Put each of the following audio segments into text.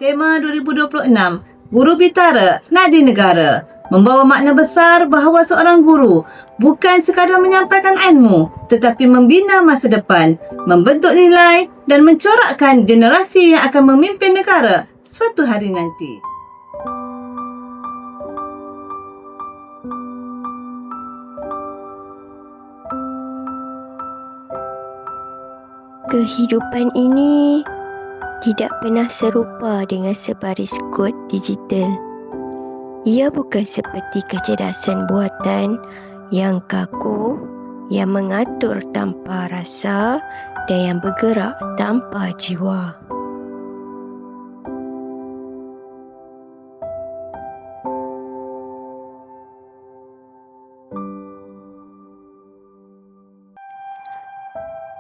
Tema 2026, Guru Bitara Nadi Negara, membawa makna besar bahawa seorang guru bukan sekadar menyampaikan ilmu tetapi membina masa depan, membentuk nilai dan mencorakkan generasi yang akan memimpin negara suatu hari nanti. Kehidupan ini tidak pernah serupa dengan sebaris kod digital. Ia bukan seperti kecerdasan buatan yang kaku, yang mengatur tanpa rasa dan yang bergerak tanpa jiwa.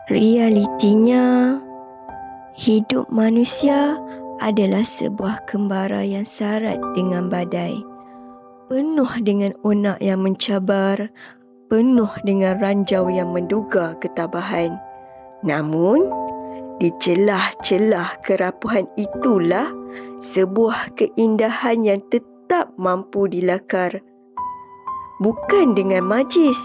Realitinya, hidup manusia adalah sebuah kembara yang syarat dengan badai, penuh dengan onak yang mencabar, penuh dengan ranjau yang menduga ketabahan. Namun, di celah-celah kerapuhan itulah sebuah keindahan yang tetap mampu dilakar. Bukan dengan majis,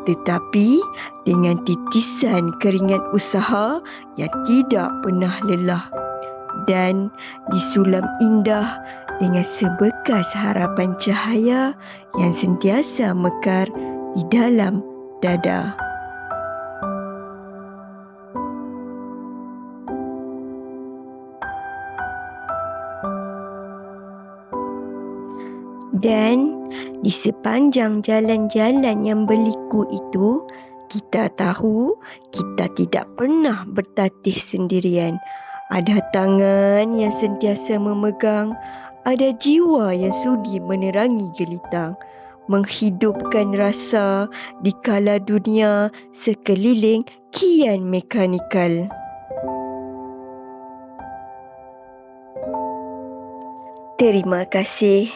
tetapi dengan titisan keringat usaha yang tidak pernah lelah dan disulam indah dengan sebekas harapan cahaya yang sentiasa mekar di dalam dada. Dan di sepanjang jalan-jalan yang berliku itu, kita tahu kita tidak pernah bertatih sendirian. Ada tangan yang sentiasa memegang, ada jiwa yang sudi menerangi gelitang, menghidupkan rasa di kala dunia sekeliling kian mekanikal. Terima kasih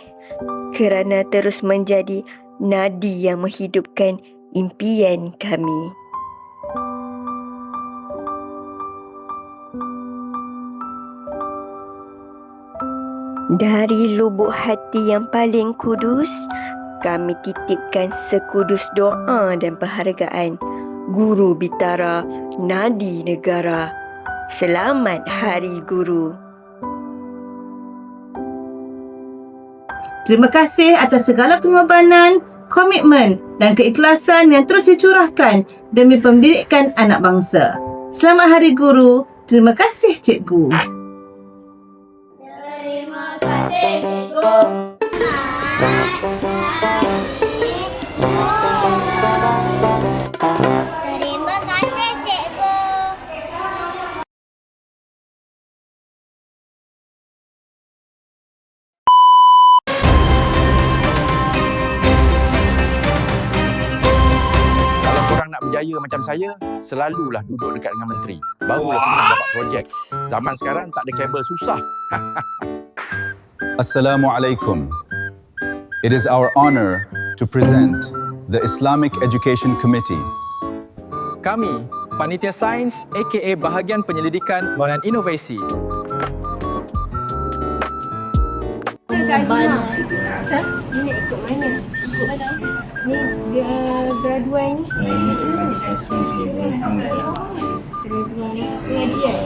kerana terus menjadi nadi yang menghidupkan impian kami. Dari lubuk hati yang paling kudus, kami titipkan sekudus doa dan penghargaan. Guru Bitara Nadi Negara. Selamat Hari Guru. Terima kasih atas segala pengorbanan, komitmen dan keikhlasan yang terus dicurahkan demi pendidikan anak bangsa. Selamat Hari Guru. Terima kasih Cikgu. Terima kasih Cikgu. Terima kasih Cikgu. Kalau korang nak berjaya macam saya, selalulah duduk dekat dengan menteri. Barulah senang dapat projek. Zaman sekarang tak ada kabel susah. Assalamualaikum. It is our honor to present the Islamic Education Committee. Kami, Panitia Sains aka Bahagian Penyelidikan dan Inovasi. Ini ikut mana? Ikut mana? Ni graduan ni. Pengajian.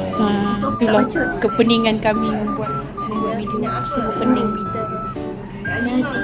Itulah kepeningan kami membuat video. Sungguh pening. Nadi.